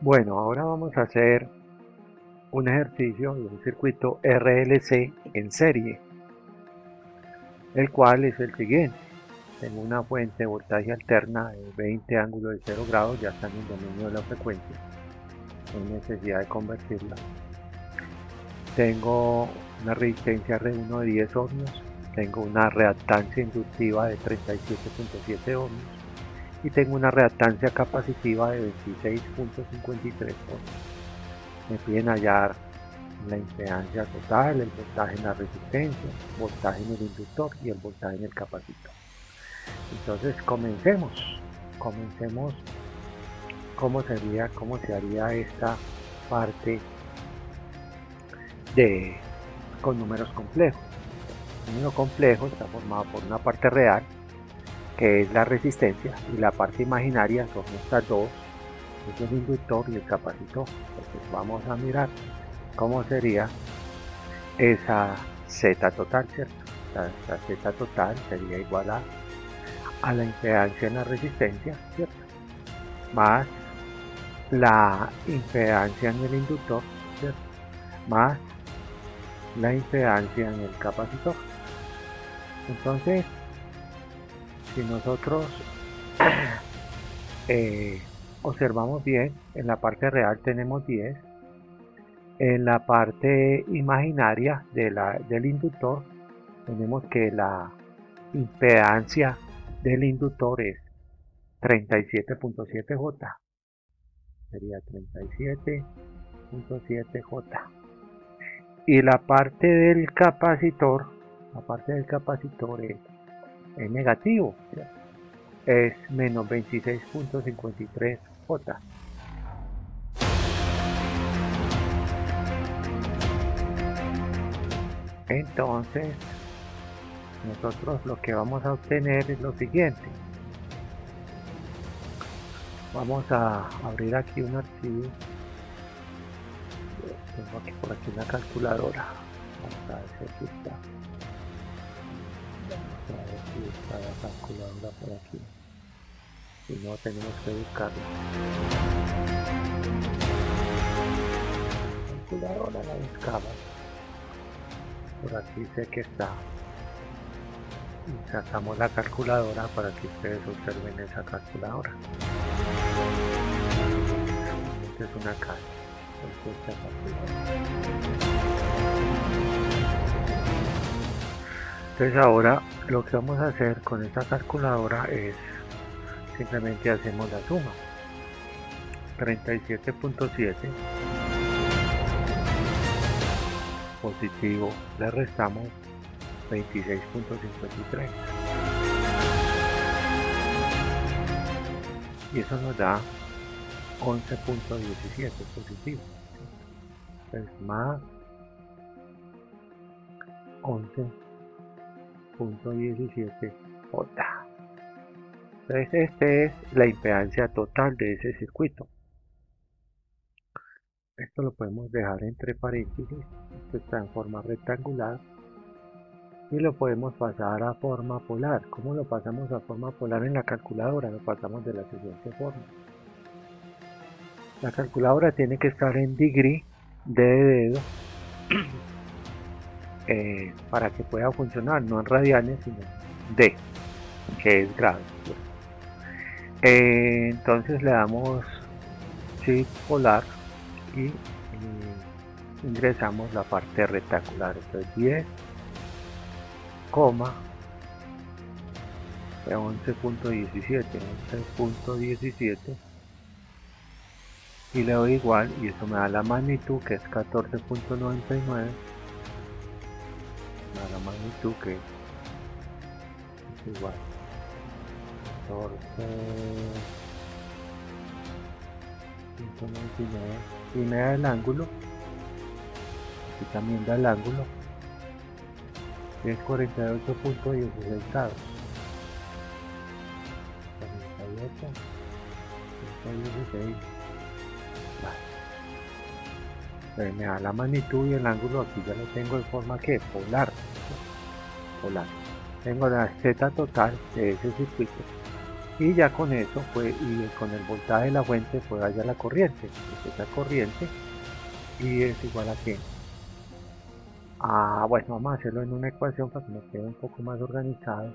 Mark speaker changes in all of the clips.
Speaker 1: Bueno, ahora vamos a hacer un ejercicio de un circuito RLC en serie, el cual es el siguiente. Tengo una fuente de voltaje alterna de 20 ángulo de 0 grados, ya está en el dominio de la frecuencia, no hay necesidad de convertirla. Tengo una resistencia R1 de 10 ohmios, tengo una reactancia inductiva de 37.7 ohmios y tengo una reactancia capacitiva de 26.53 ohmios. Me piden hallar la impedancia total, el voltaje en la resistencia, voltaje en el inductor y el voltaje en el capacitor. Entonces comencemos cómo se haría esta parte con números complejos. El número complejo está formado por una parte real, que es la resistencia, y la parte imaginaria son estas dos, es el inductor y el capacitor. Entonces vamos a mirar cómo sería esa Z total, ¿cierto? La Z total sería igual a la impedancia en la resistencia, ¿cierto? Más la impedancia en el inductor, ¿cierto? Más la impedancia en el capacitor. Entonces, si nosotros observamos bien, en la parte real tenemos 10, en la parte imaginaria del inductor tenemos que la impedancia del inductor es 37.7 J, sería 37.7 J, y la parte del capacitor es negativo, ¿cierto? Es menos 26.53 J. Entonces nosotros lo que vamos a obtener es lo siguiente. Vamos a abrir aquí un archivo. Tengo aquí por aquí una calculadora. Vamos a ver si aquí está. Vamos a ver si está la calculadora por aquí. Si no, tenemos que buscarla. La calculadora la buscamos. Por aquí sé que está. Y sacamos la calculadora para que ustedes observen esa calculadora. Esta es una caja. Entonces ahora lo que vamos a hacer con esta calculadora es simplemente hacemos la suma. 37.7 positivo, le restamos 26.53 y eso nos da 11.17 positivo. Entonces más 11.17 J. Entonces esta es la impedancia total de ese circuito. Esto lo podemos dejar entre paréntesis. Esto está en forma rectangular y lo podemos pasar a forma polar. ¿Cómo lo pasamos a forma polar en la calculadora? Lo pasamos de la siguiente forma. La calculadora tiene que estar en degree, D de dedo, para que pueda funcionar, no en radianes, sino D, que es grado. Entonces le damos shift polar y ingresamos la parte rectangular. Esto es 10, 11.17 y le doy igual y eso me da la magnitud que es 14.99, me da la magnitud que es igual 14.99 y me da el ángulo, aquí también da el ángulo, que es 48.16 grados. 48.16. Vale. Me da la magnitud y el ángulo, aquí ya lo tengo en forma que polar. Tengo la Z total de ese circuito y ya con eso y con el voltaje de la fuente puedo hallar la corriente. Pues esa corriente y es igual a qué. Bueno, vamos a hacerlo en una ecuación para que nos quede un poco más organizado.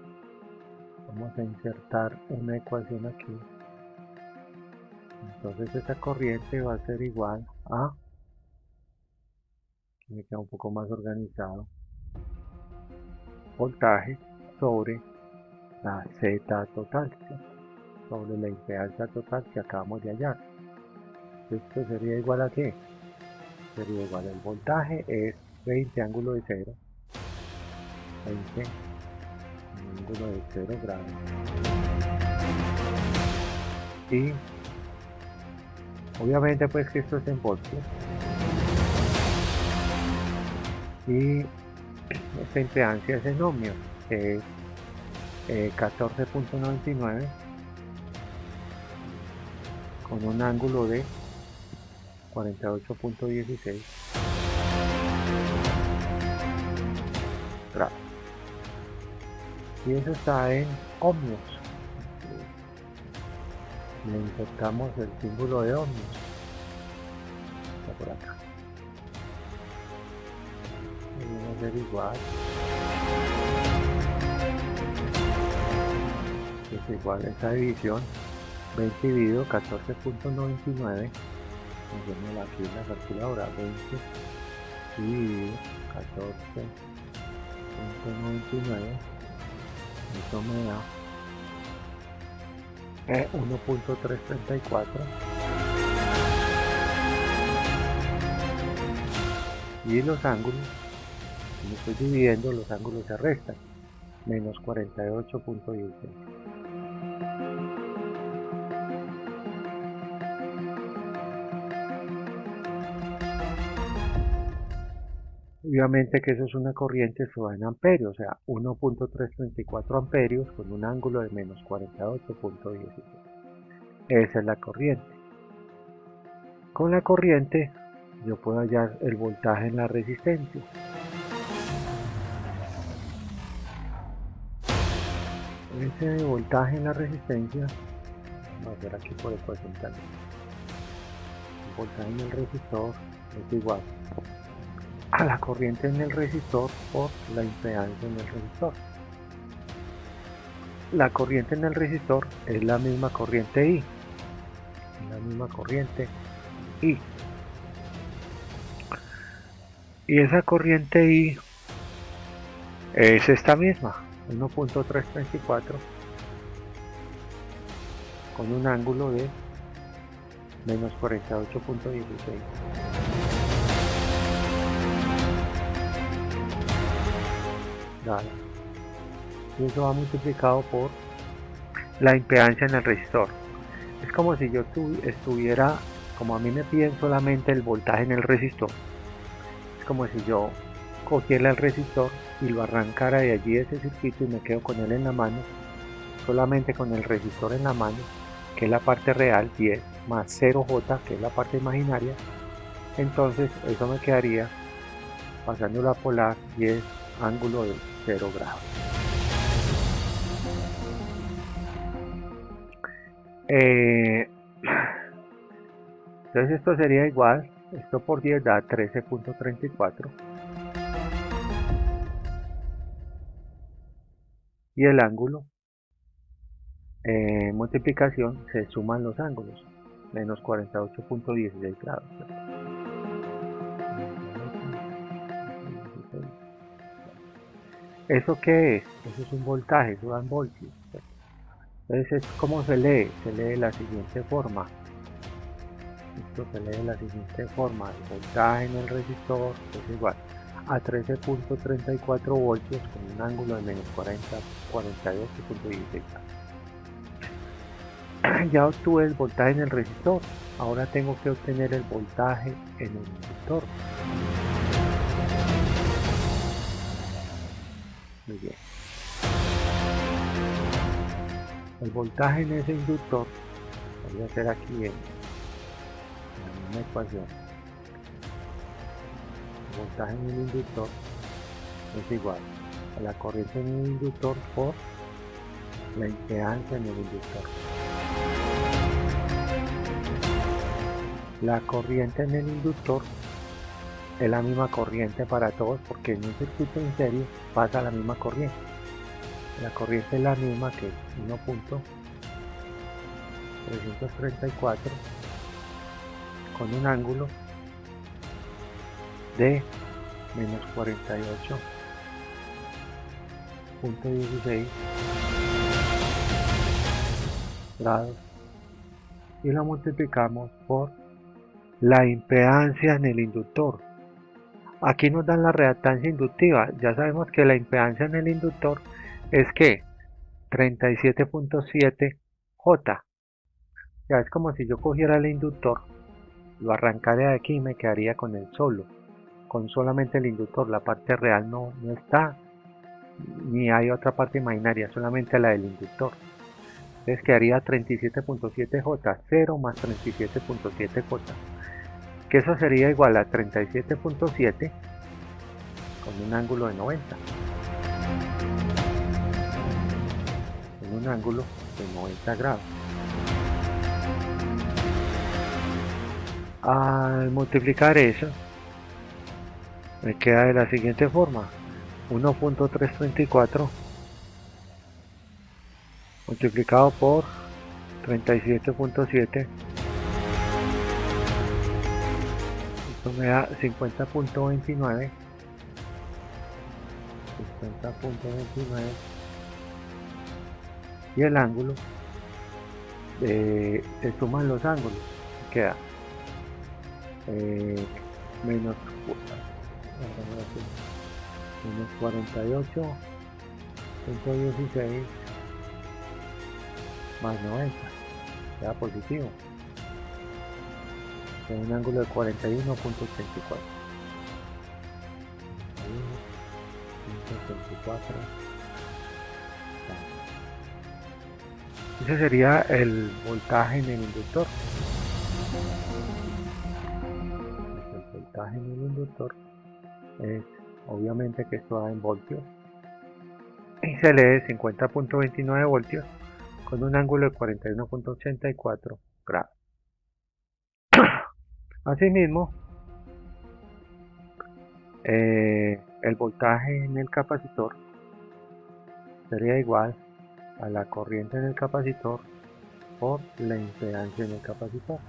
Speaker 1: Vamos a insertar una ecuación aquí. Entonces esa corriente va a ser igual a, que me queda un poco más organizado, voltaje sobre la Z total, ¿sí? Sobre la impedancia total que acabamos de hallar. Esto sería igual a qué? Sería igual, el voltaje es 20 ángulo de 0, 20 ángulo de 0 grados. Y obviamente pues que esto es en voltios. Y esta impedancia es en ohmios, que es 14.99 con un ángulo de 48.16 grados. Y eso está en ohmios. Le insertamos el símbolo de ohmios. Está por acá. Viene a ser igual. Es igual a esa división. 20 dividido 14.99. Hacemos aquí en la calculadora. 20 dividido 14.99. Eso me da 1.334. Y los ángulos, como estoy dividiendo, los ángulos se restan. Menos 48.16. Obviamente que eso es una corriente, eso va en amperios, o sea, 1.334 amperios con un ángulo de menos 48.16. Esa es la corriente. Con la corriente yo puedo hallar el voltaje en la resistencia. Ese voltaje en la resistencia, vamos a ver aquí por ecuación también. El voltaje en el resistor es igual a la corriente en el resistor por la impedancia en el resistor. La corriente en el resistor es la misma corriente I. La misma corriente I. Y esa corriente I es esta misma, 1.334 con un ángulo de menos 48.16. Dale. Y eso va multiplicado por la impedancia en el resistor. Es como si yo estuviera, como a mí me piden solamente el voltaje en el resistor, es como si yo cogiera el resistor y lo arrancara de allí de ese circuito y me quedo con él en la mano, solamente con el resistor en la mano, que es la parte real, 10 más 0J, que es la parte imaginaria. Entonces eso me quedaría pasando la polar 10 ángulo de 0 grados. Entonces esto sería igual, esto por 10 da 13.34 y el ángulo multiplicación se suman los ángulos, menos 48.16 grados. ¿Eso qué es? Eso es un voltaje, eso dan voltios. Entonces, ¿cómo se lee? Se lee de la siguiente forma. Esto se lee de la siguiente forma. El voltaje en el resistor es igual a 13.34 voltios con un ángulo de menos 48.16 grados. Ya obtuve el voltaje en el resistor. Ahora tengo que obtener el voltaje en el inductor. Muy bien. El voltaje en ese inductor, voy a hacer aquí en la misma ecuación. El voltaje en el inductor es igual a la corriente en el inductor por la impedancia en el inductor. La corriente en el inductor es la misma corriente para todos porque en un circuito en serie pasa la misma corriente. La corriente es la misma que 1.334 con un ángulo de menos 48.16 grados y lo multiplicamos por la impedancia en el inductor. Aquí nos dan la reactancia inductiva. Ya sabemos que la impedancia en el inductor es que 37.7 J. Ya es como si yo cogiera el inductor, lo arrancara de aquí y me quedaría con el solo, con solamente el inductor. La parte real no está, ni hay otra parte imaginaria, solamente la del inductor. Entonces quedaría 37.7 J, 0 más 37.7 J, que eso sería igual a 37.7 con un ángulo de 90. Con un ángulo de 90 grados. Al multiplicar eso, me queda de la siguiente forma: 1.334 multiplicado por 37.7, esto me da 50.29, y el ángulo, se suman los ángulos, queda menos 48.16 más 90, queda positivo, con un ángulo de 41.84. Ese sería el voltaje en el inductor. El voltaje en el inductor es, obviamente, que esto da en voltios, y se lee 50.29 voltios con un ángulo de 41.84 grados. Asimismo, el voltaje en el capacitor sería igual a la corriente en el capacitor por la impedancia en el capacitor.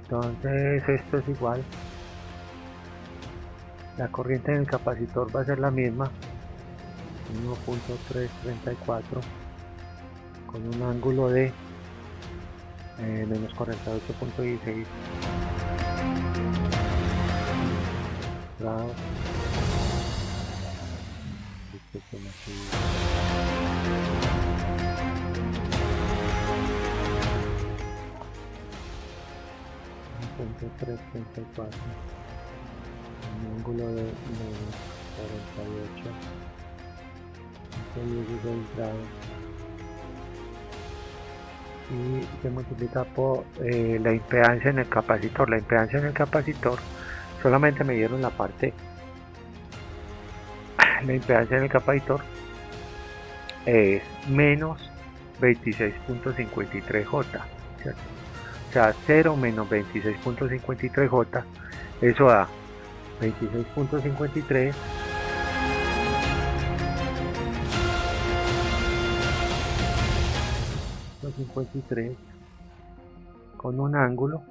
Speaker 1: Entonces esto es igual, la corriente en el capacitor va a ser la misma, 1.334 con un ángulo de menos 48.16 grados. Disculpen aquí. 1.334, un ángulo de menos 48.16 grados, y se multiplica por la impedancia en el capacitor. La impedancia en el capacitor, solamente me dieron la parte, la impedancia en el capacitor es menos 26.53 J, ¿cierto? O sea, 0 menos 26.53 J, eso da 26.53 con un ángulo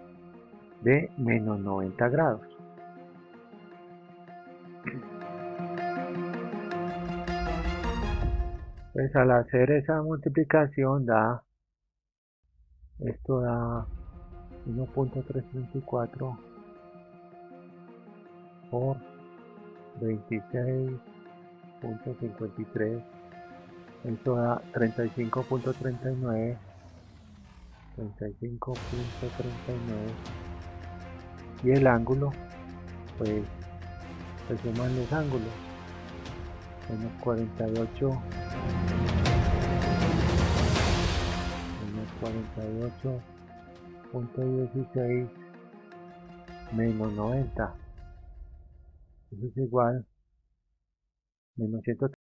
Speaker 1: de menos 90 grados. Pues al hacer esa multiplicación esto da 1.334 por 26.53, esto da 35.39, y el ángulo, pues se suman los ángulos, menos 48.16 menos 90, Eso es igual a menos 130.